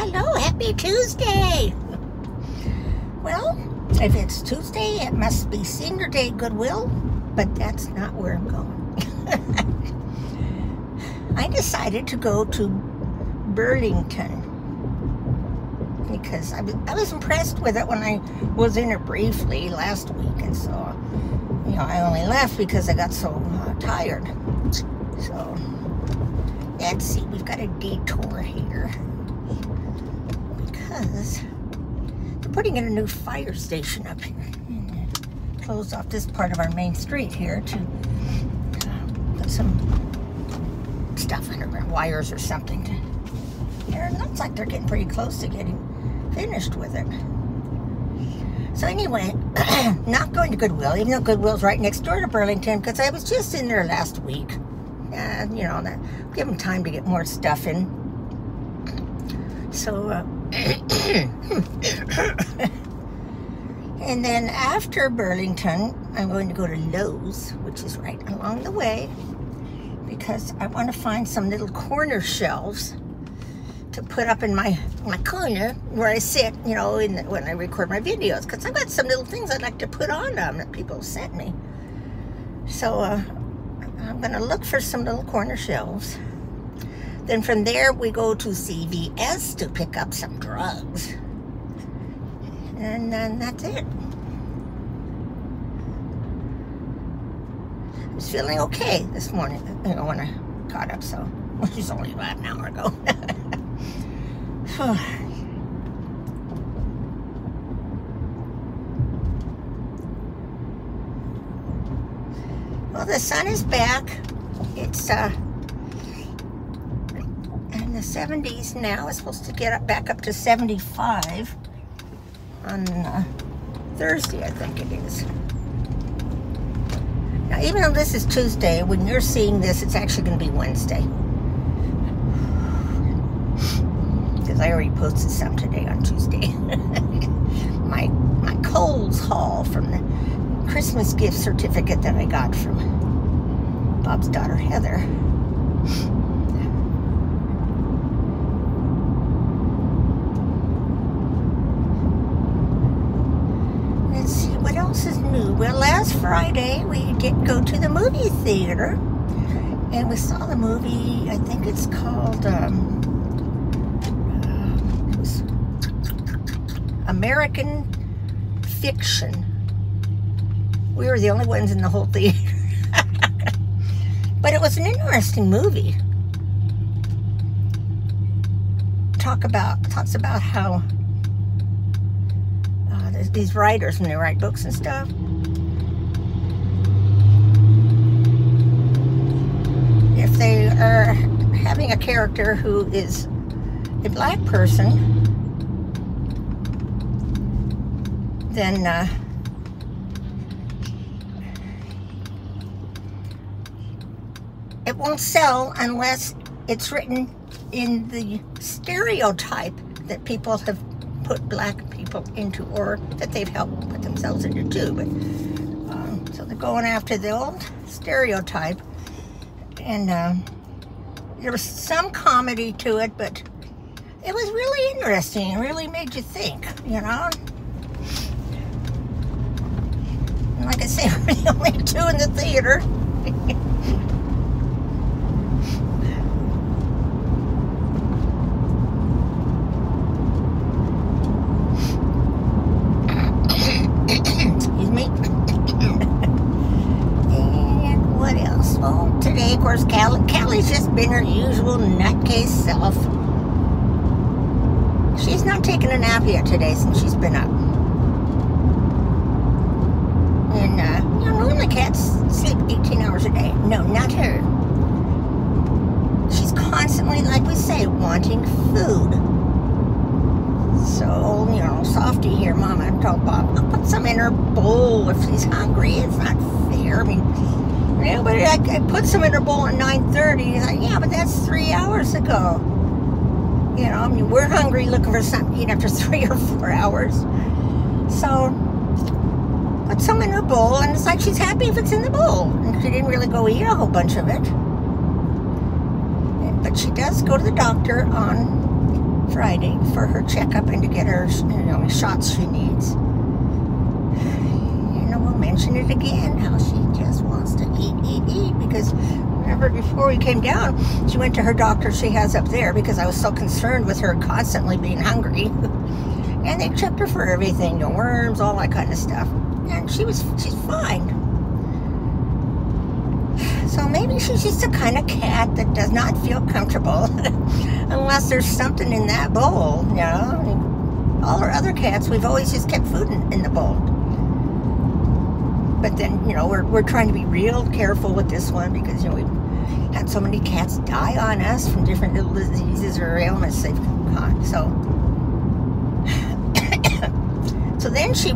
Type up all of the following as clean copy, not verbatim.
Hello, happy Tuesday. Well, if it's Tuesday, it must be senior day Goodwill, but that's not where I'm going. I decided to go to Burlington because I was impressed with it when I was in it briefly last week, and so, you know, I only left because I got so tired. So, let's see, we've got a detour here because they're putting in a new fire station up here. Closed off this part of our main street here to put some stuff underground, wires or something. Here, it looks like they're getting pretty close to getting finished with it. So anyway, not going to Goodwill, even though Goodwill's right next door to Burlington, because I was just in there last week. You know, give them time to get more stuff in. So, and then after Burlington, I'm going to go to Lowe's, which is right along the way, because I want to find some little corner shelves to put up in my corner where I sit, you know, when I record my videos, because I've got some little things I'd like to put on them that people sent me. So I'm going to look for some little corner shelves. Then from there, we go to CVS to pick up some drugs. And then that's it. I was feeling okay this morning, you know, when I got up, so, which was only about an hour ago. Well, the sun is back. It's in the 70s now. It's supposed to get back up to 75 on Thursday, I think it is. Now, even though this is Tuesday, when you're seeing this, it's actually going to be Wednesday. Because I already posted some today on Tuesday. my Kohl's haul from the Christmas gift certificate that I got from Bob's daughter Heather. Let's see, what else is new? Well, last Friday we did go to the movie theater and we saw the movie, I think it's called American Fiction. We were the only ones in the whole theater. But it was an interesting movie. Talks about how there's these writers, when they write books and stuff, if they are having a character who is a black person, then it won't sell unless it's written in the stereotype that people have put black people into, or that they've helped put themselves into too. But so they're going after the old stereotype, and there was some comedy to it, but it was really interesting. It really made you think, you know. And like I say, we're the only two in the theater. Today, of course, Callie's just been her usual nutcase self. She's not taken a nap yet today since she's been up. And, you know, normally cats sleep 18 hours a day. No, not her. She's constantly, like we say, wanting food. So, you know, Softy here, Mama told Bob, I'll put some in her bowl if she's hungry. It's not fair. I mean, yeah, but I put some in her bowl at 9:30. He's like, yeah, but that's 3 hours ago. You know, I mean, we're hungry looking for something to eat after 3 or 4 hours. So, put some in her bowl, and it's like she's happy if it's in the bowl. And she didn't really go eat a whole bunch of it. But she does go to the doctor on Friday for her checkup and to get her, shots she needs. We'll mention it again, how she just wants to eat, because remember before we came down, she went to her doctor she has up there because I was so concerned with her constantly being hungry. And they checked her for everything, no worms, all that kind of stuff. And she's fine. So maybe she's just the kind of cat that does not feel comfortable unless there's something in that bowl, All our other cats, we've always just kept food in the bowl. But then, we're trying to be real careful with this one because, we've had so many cats die on us from different little diseases or ailments they've caught. So then I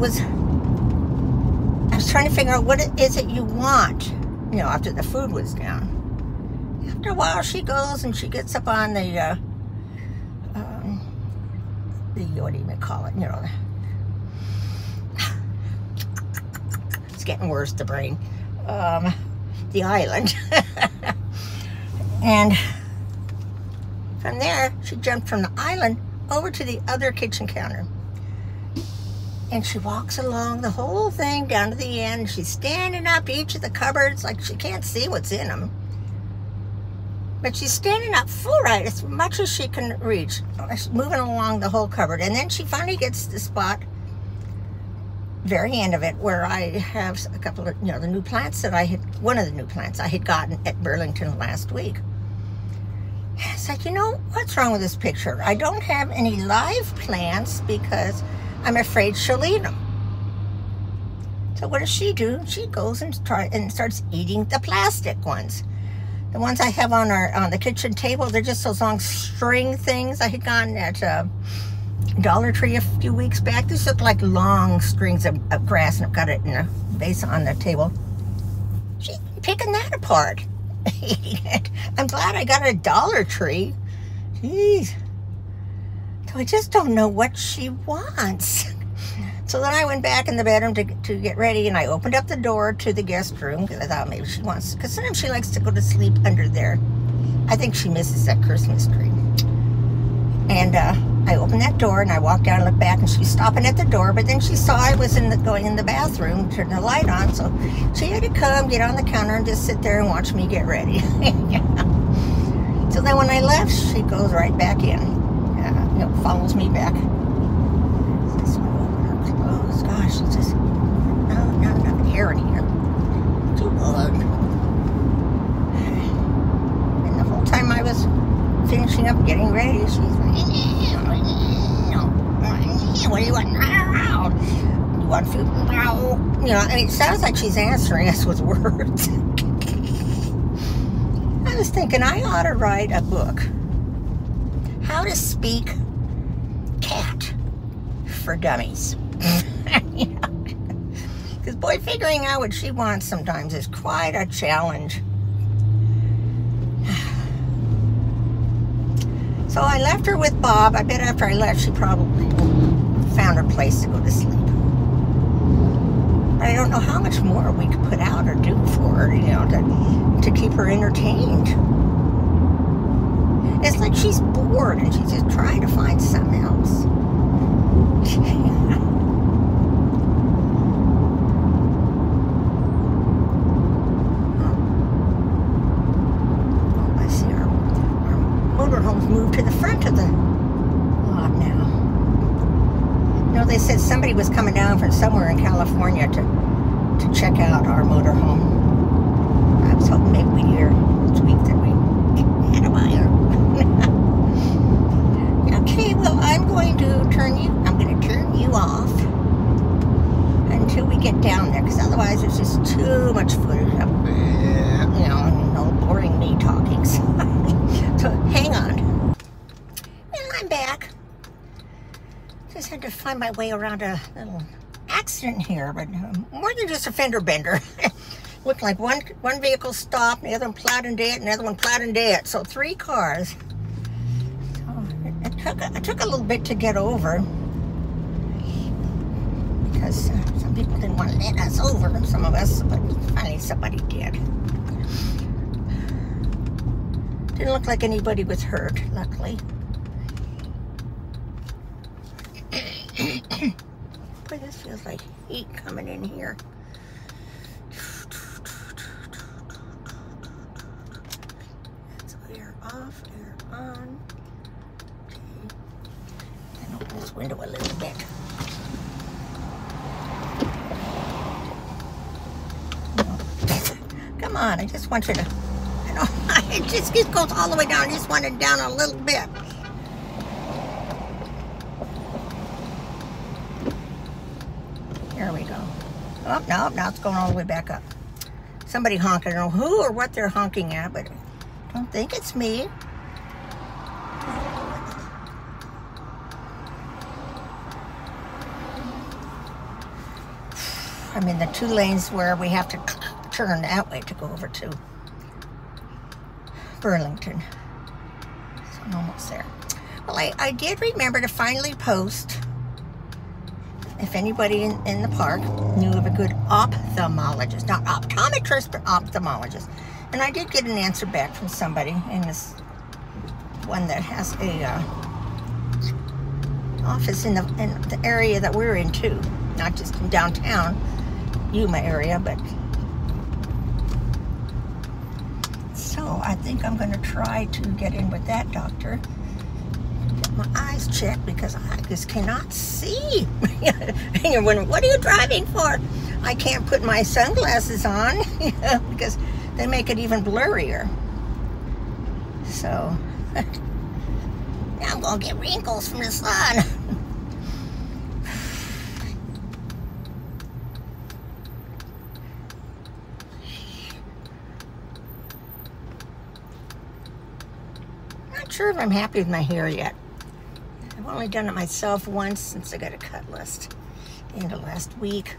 was trying to figure out what is it you want, after the food was down. After a while, she goes and she gets up on the what do you call it, it's getting worse, the brain, the island. And from there, she jumped from the island over to the other kitchen counter. And she walks along the whole thing down to the end. She's standing up each of the cupboards like she can't see what's in them. But she's standing up full right as much as she can reach. She's moving along the whole cupboard. And then she finally gets to the spot, very end of it, where I have a couple of, the new plants that one of the new plants I had gotten at Burlington last week. It's like, what's wrong with this picture? I don't have any live plants because I'm afraid she'll eat them. So what does she do? She goes and starts eating the plastic ones. The ones I have on the kitchen table, they're just those long string things I had gotten at Dollar Tree a few weeks back. These look like long strings of grass, and I've got it in a vase on the table. She's picking that apart. I'm glad I got it at Dollar Tree. Jeez. So I just don't know what she wants. So then I went back in the bedroom to get ready, and I opened up the door to the guest room because I thought maybe she wants, because sometimes she likes to go to sleep under there. I think she misses that Christmas tree. And I opened that door and I walked down and looked back, and she's stopping at the door, but then she saw I was going in the bathroom, turn the light on, so she had to come, get on the counter, and just sit there and watch me get ready. So then when I left, she goes right back in. Follows me back. This one open her clothes. Gosh, it's just not enough air in here. Too loud. And the whole time I was finishing up getting ready, she's like, what do you want? You want food? It sounds like she's answering us with words. I was thinking I ought to write a book. How to Speak Cat for Dummies. Because boy, figuring out what she wants sometimes is quite a challenge. So I left her with Bob. I bet after I left, she probably found her place to go to sleep. But I don't know how much more we could put out or do for her, to keep her entertained. It's like she's bored and she's just trying to find something else. I see our motorhome's moved to the front of the lot now. They said somebody was coming down from somewhere in California to check out our motorhome. I was hoping maybe we'd hear this week that we had a buyer. Okay, well, I'm going to turn you off until we get down there, because otherwise there's just too much footage of, no boring me talking. So hang on. Well, I'm back. Just had to find my way around a little accident here, but more than just a fender bender. Looked like one vehicle stopped, and the other one plowed into it, and the other one plowed into it. So 3 cars. It took a little bit to get over because some people didn't want to let us over, some of us, but finally somebody did. Didn't look like anybody was hurt, luckily. Boy, this feels like heat coming in here. That's air off, air on. Okay. And open this window a little bit. Come on, I just want you to, I know, it just goes all the way down. I just want it down a little bit. There we go. Oh, no, now it's going all the way back up. Somebody honking. I don't know who or what they're honking at, but I don't think it's me. I'm in the 2 lanes where we have to turn that way to go over to Burlington. So I'm almost there. Well, I did remember to finally post if anybody in the park knew of a good ophthalmologist, not optometrist, but ophthalmologist. And I did get an answer back from somebody in this one that has a office in the area that we're in too, not just in downtown Yuma area, but so I think I'm going to try to get in with that doctor. My eyes checked because I just cannot see. And you're wondering, what are you driving for? I can't put my sunglasses on because they make it even blurrier. So now I'm gonna get wrinkles from the sun. Not sure if I'm happy with my hair yet. I've only done it myself once since I got a cut list end of last week.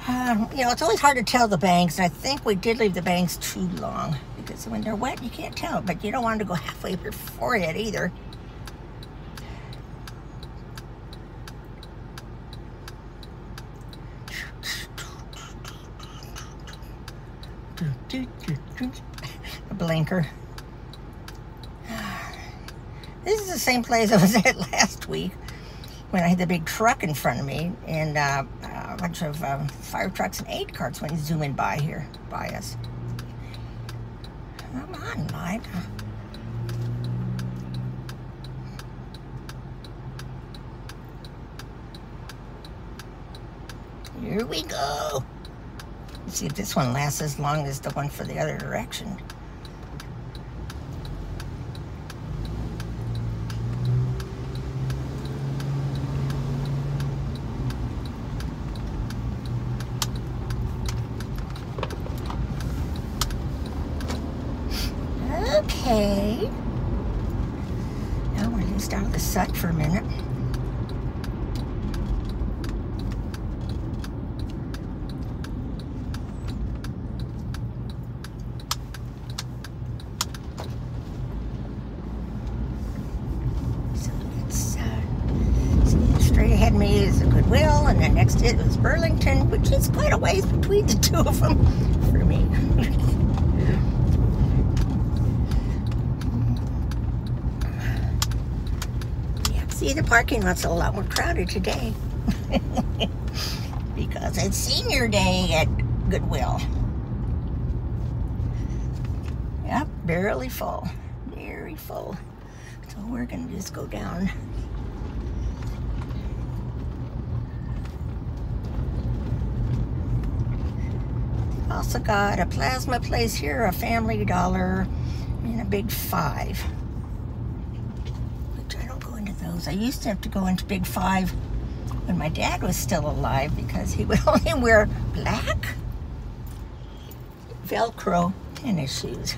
You know, it's always hard to tell the bangs, and I think we did leave the bangs too long because when they're wet, you can't tell, but you don't want them to go halfway up your forehead either. A blinker. This is the same place I was at last week when I had the big truck in front of me and a bunch of fire trucks and 8 carts went zooming by here, by us. Come on, light. Here we go. Let's see if this one lasts as long as the one for the other direction. Okay. Now we're just out of the set for a minute. So it's straight ahead of me is a Goodwill, and then next to it was Burlington, which is quite a ways between the two of them for me. See, the parking lot's a lot more crowded today because it's senior day at Goodwill. Yep, barely full, very full. So we're gonna just go down. Also got a plasma place here, a Family Dollar, and a Big 5. I used to have to go into Big 5 when my dad was still alive because he would only wear black Velcro tennis shoes.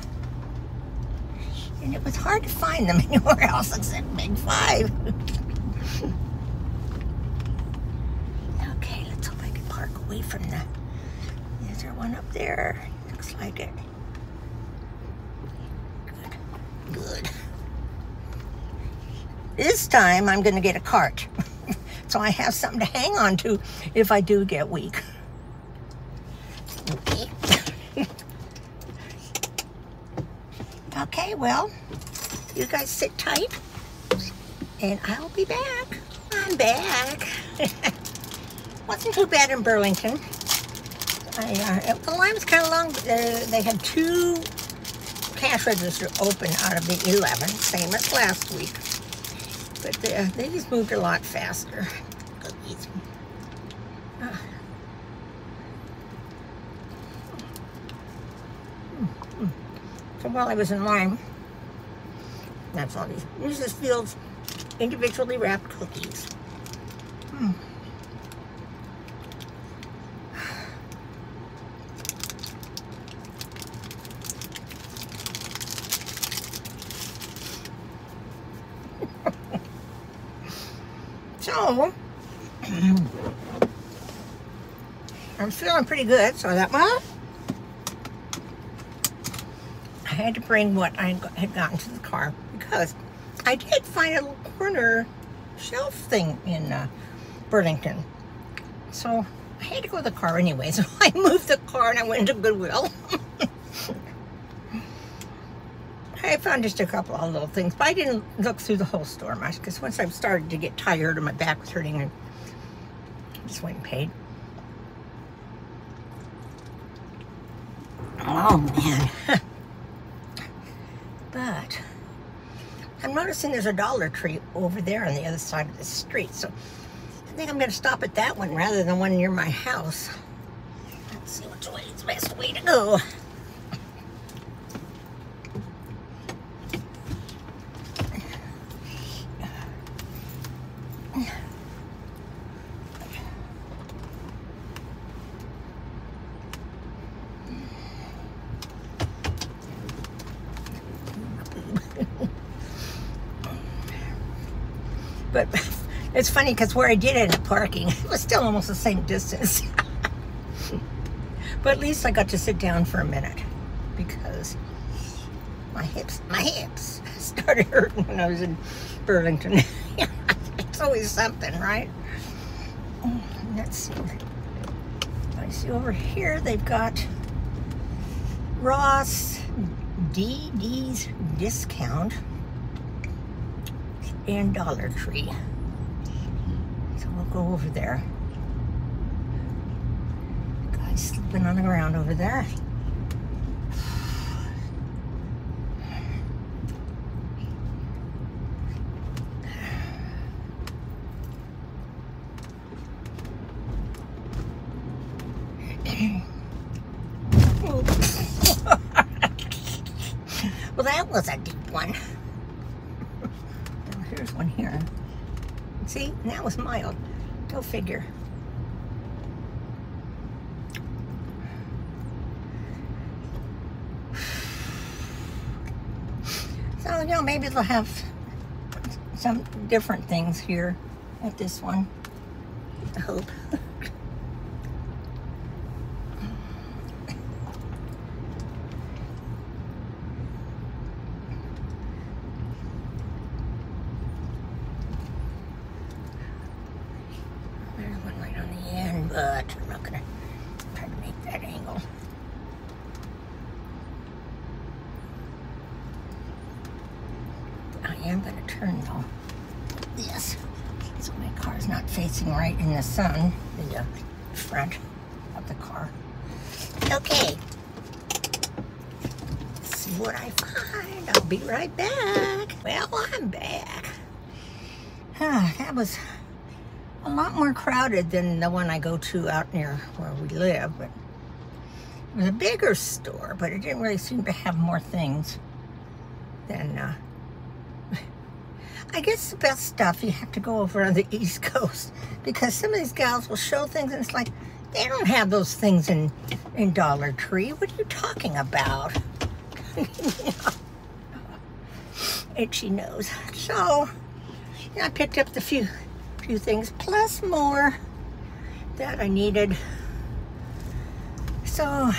And it was hard to find them anywhere else except Big 5. Okay, let's hope I can park away from the... Is there one up there? Looks like it. Good. Good. This time, I'm going to get a cart. So I have something to hang on to if I do get weak. Okay. Okay, well, you guys sit tight. And I'll be back. Bye. I'm back. Wasn't too bad in Burlington. The line was kind of long. They had 2 cash registers open out of the 11, same as last week. But they just moved a lot faster. Cookies. So while I was in line, that's all these Mrs. Fields individually wrapped cookies. So, I'm feeling pretty good, so I thought, well, I had to bring what I had gotten to the car because I did find a little corner shelf thing in Burlington. So I had to go to the car anyway, so I moved the car and I went into Goodwill. I found just a couple of little things, but I didn't look through the whole store much because once I started to get tired and my back was hurting, I just went and paid. Oh man. But I'm noticing there's a Dollar Tree over there on the other side of the street, so I think I'm going to stop at that one rather than one near my house. Let's see which way is the best way to go. But it's funny because where I did end up parking, it was still almost the same distance. But at least I got to sit down for a minute because my hips started hurting when I was in Burlington. It's always something, right? Let's see. I see over here they've got Ross DD's discount and Dollar Tree. So we'll go over there. Guy's sleeping on the ground over there. Well, that was a deep one. Here's one here. See, that was mild. Go figure. So, you know, maybe they'll have some different things here at this one. I hope. But I'm not gonna try to make that angle. I am gonna turn though. Yes. So my car's not facing right in the sun, the front of the car. Okay. Let's see what I find. I'll be right back. Well, I'm back. That was a lot more crowded than the one I go to out near where we live, but it was a bigger store, but it didn't really seem to have more things than, I guess the best stuff you have to go over on the East Coast, because some of these gals will show things and it's like, they don't have those things in Dollar Tree. What are you talking about? Itchy nose. So, I picked up the few things plus more that I needed. So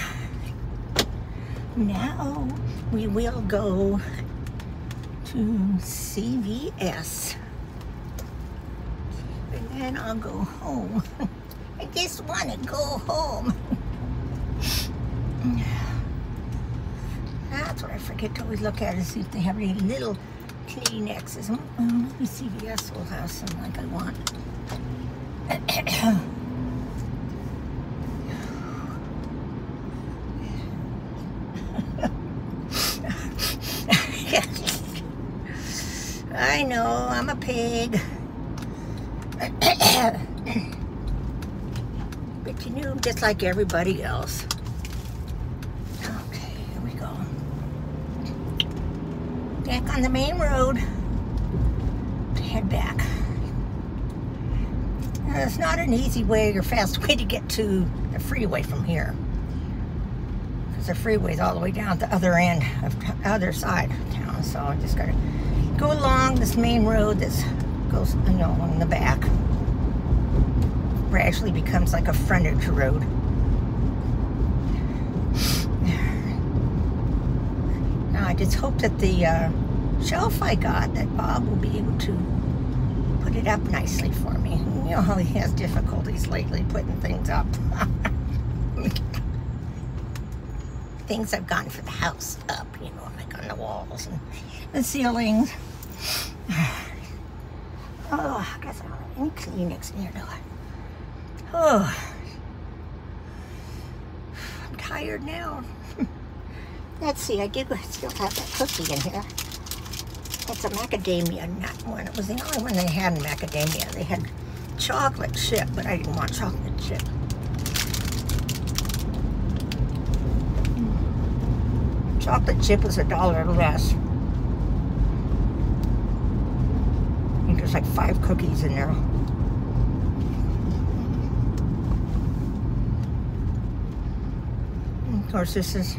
now we will go to CVS and then I'll go home. I just want to go home. That's what I forget to always look at, is see if they have any little Kleenexes. Maybe CVS will have some like I want. I know, I'm a pig. But you know, just like everybody else. Okay, here we go. Back on the main road to head back. Now, it's not an easy way or fast way to get to the freeway from here. Because the freeway's all the way down at the other end of other side of town. So I just gotta go along this main road that goes, you know, along the back. Gradually becomes like a frontage road. Now I just hope that the shelf I got, that Bob will be able to put it up nicely for me. You know how he has difficulties lately putting things up. Things I've gotten for the house up, you know, like on the walls and the ceilings. Oh, I guess I don't have any Kleenex in here, do I? Oh, I'm tired now. Let's see, I did still have that cookie in here. It's a macadamia nut one. It was the only one they had in macadamia. They had chocolate chip, but I didn't want chocolate chip. Chocolate chip was $1 less. I think there's like 5 cookies in there. Of course, this is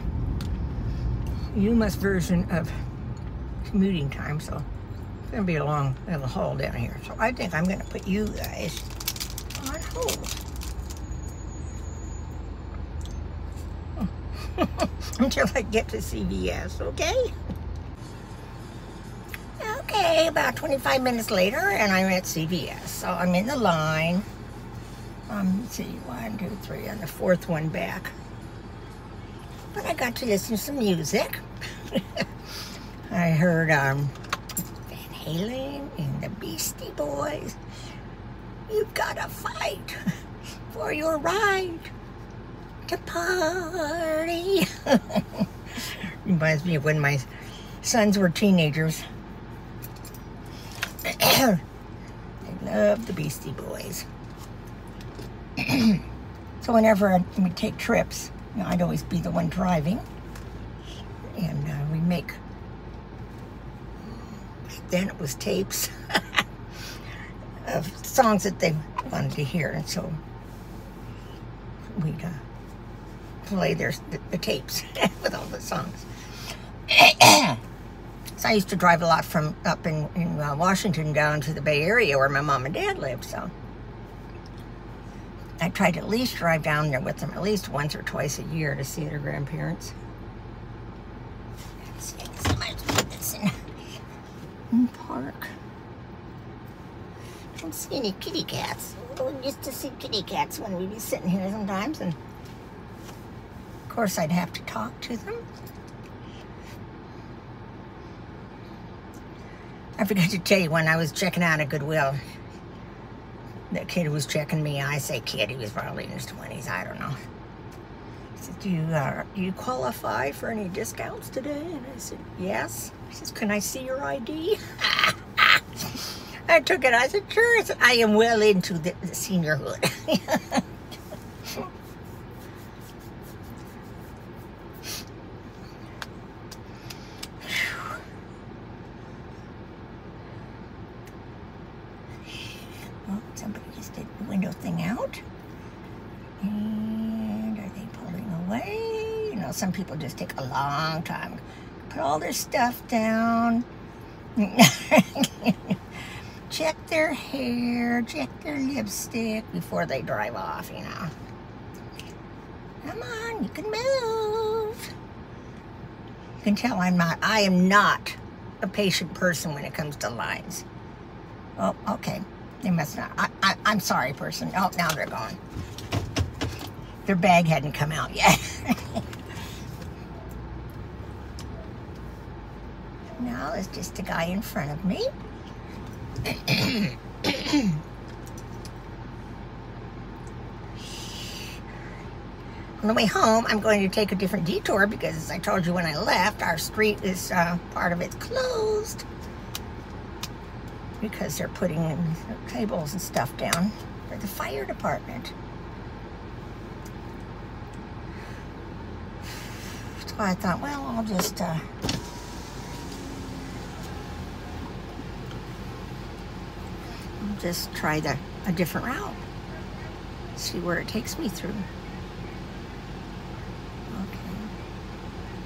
Yuma's version of commuting time, so it's going to be a long little haul down here. So I think I'm going to put you guys on hold. Until I get to CVS, okay? Okay, about 25 minutes later, and I'm at CVS. So I'm in the line. Let's see, 1, 2, 3, on the 4th one back. But I got to listen to some music. I heard Van Halen and the Beastie Boys. You've got to fight for your right to party. Reminds me of when my sons were teenagers. I love the Beastie Boys. So whenever we take trips, you know, I'd always be the one driving, and we make, then it was tapes of songs that they wanted to hear, and so we'd play the tapes with all the songs. So I used to drive a lot from up in Washington down to the Bay Area where my mom and dad lived, so I tried to at least drive down there with them at least once or twice a year to see their grandparents. Let's see, I guess I might put this in park. I don't see any kitty cats. We used to see kitty cats when we'd be sitting here sometimes, and of course I'd have to talk to them. I forgot to tell you, when I was checking out at Goodwill, the kid who was checking me, I say kid, he was probably in his 20s, I don't know. He said, do you qualify for any discounts today? And I said, yes. He says, can I see your ID? I took it, I said, sure. I said, I am well into the seniorhood. Somebody just did the window thing out. And are they pulling away? You know, some people just take a long time. Put all their stuff down. Check their hair, check their lipstick before they drive off, you know. Come on, you can move. You can tell I am not a patient person when it comes to lines. Oh, okay. They must not. I'm sorry, person. Oh, now they're gone. Their bag hadn't come out yet. Now it's just a guy in front of me. On the way home, I'm going to take a different detour because, as I told you when I left, our street is part of it's closed because they're putting tables and stuff down for the fire department. So I thought, well, I'll just try a different route. See where it takes me through.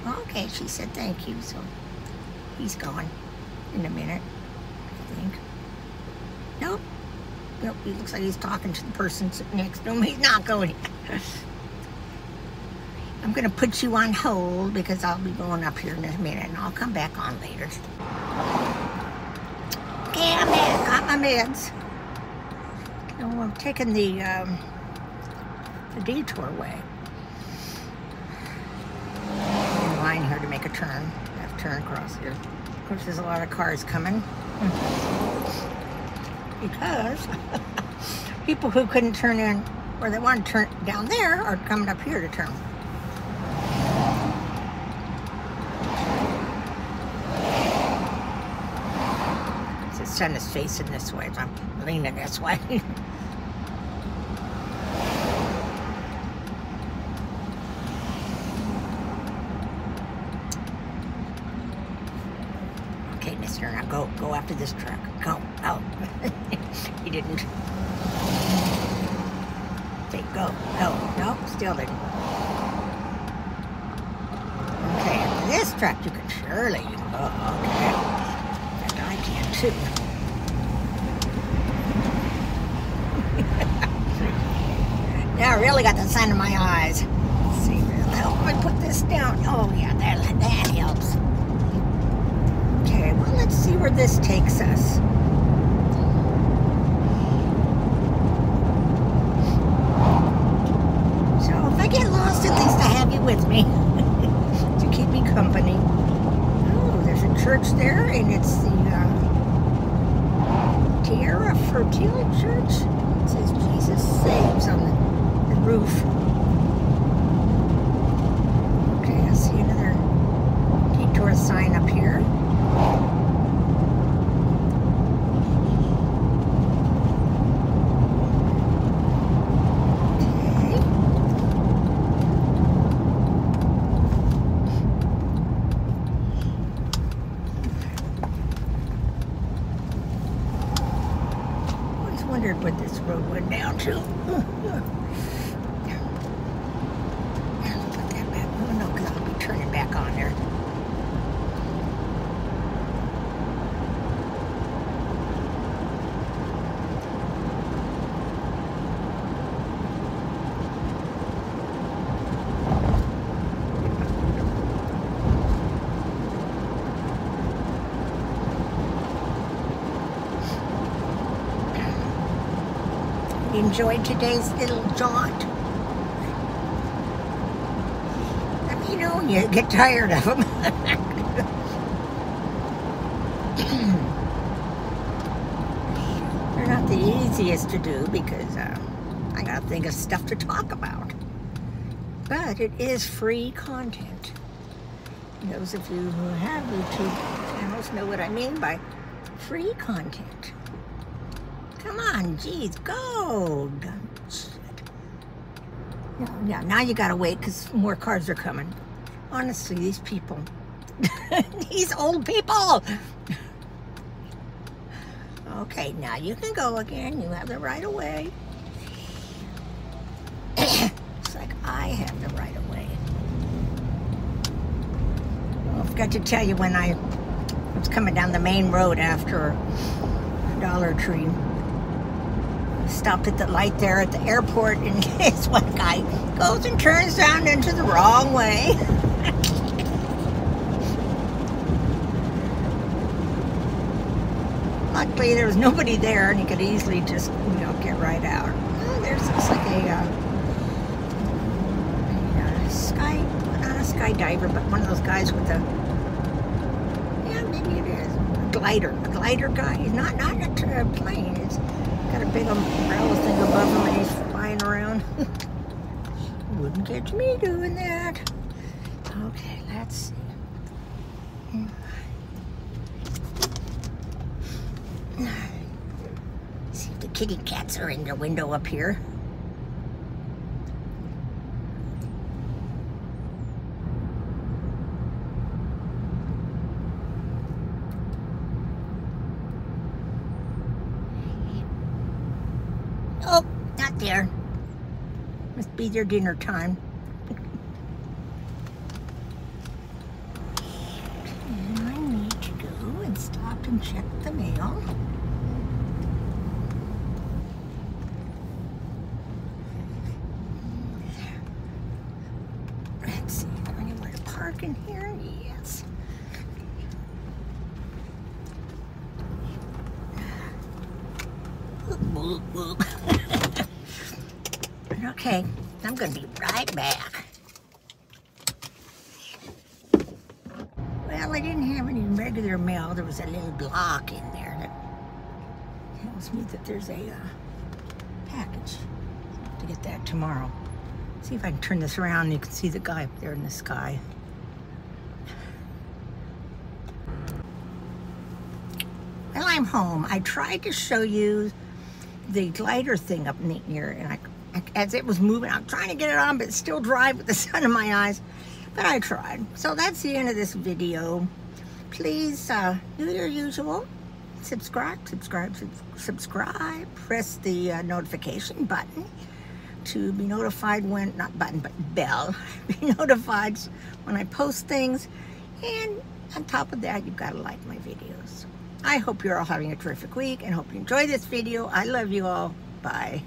Okay, she said thank you, so he's gone in a minute, I think. Nope, he looks like he's talking to the person sitting next to him. He's not going. I'm going to put you on hold because I'll be going up here in a minute, and I'll come back on later. Okay, I'm in. Got my meds. So I'm taking the detour way. Line here to make a turn. I have to turn across here. Of course, there's a lot of cars coming because people who couldn't turn in where they want to turn down there are coming up here to turn. The sun is facing this way, so I'm leaning this way. Okay, mister, now go after this truck. Go, out. He didn't. Okay, go. No, still didn't. Okay, after this truck, you can surely. Okay. That guy can too. Now I really got the sun in my eyes. Let's see, help me put this down. Oh yeah, that helps. Okay, well, let's see where this takes us. So if I get lost, at least I have you with me to keep me company. Oh, there's a church there, and it's the Tierra Fertile Church. It says Jesus Saves on the roof. Okay, I see another detour sign up here. Wondered what this road went down to. Put that back. Oh no, because I'll be turning back on there. Enjoyed today's little jaunt. Let me know when you get tired of them. They're not the easiest to do because I gotta think of stuff to talk about. But it is free content. Those of you who have YouTube channels know what I mean by free content. Come on, geez, go. Shit. Yeah, now you gotta wait because more cars are coming. Honestly, these people, these old people. Okay, now you can go again. You have the right of way. It's like I have the right of way. Well, I forgot to tell you when I was coming down the main road after Dollar Tree. Stopped at the light there at the airport, and this one guy goes and turns down into the wrong way. Luckily, there was nobody there, and he could easily just, get right out. Oh, there's looks like not a skydiver, but one of those guys with a, maybe glider guy. He's not a plane. He's got a big umbrella thing above him and he's flying around. Wouldn't catch me doing that. Okay, let's see. See if the kitty cats are in the window up here. Oh, not there. Must be their dinner time. And I need to go and stop and check the mail. Let's see, is there anywhere to park in here? Yes. Okay, I'm gonna be right back. Well, I didn't have any regular mail. There was a little block in there that tells me that there's a package. I'll have to get that tomorrow. See if I can turn this around and you can see the guy up there in the sky. Well, I'm home. I tried to show you the glider thing up near, and as it was moving, I'm trying to get it on, but it's still dry with the sun in my eyes. But I tried. So that's the end of this video. Please do your usual. Subscribe. Press the notification button to be notified when, not button, but bell. Be notified when I post things. And on top of that, you've got to like my videos. I hope you're all having a terrific week and hope you enjoy this video. I love you all. Bye.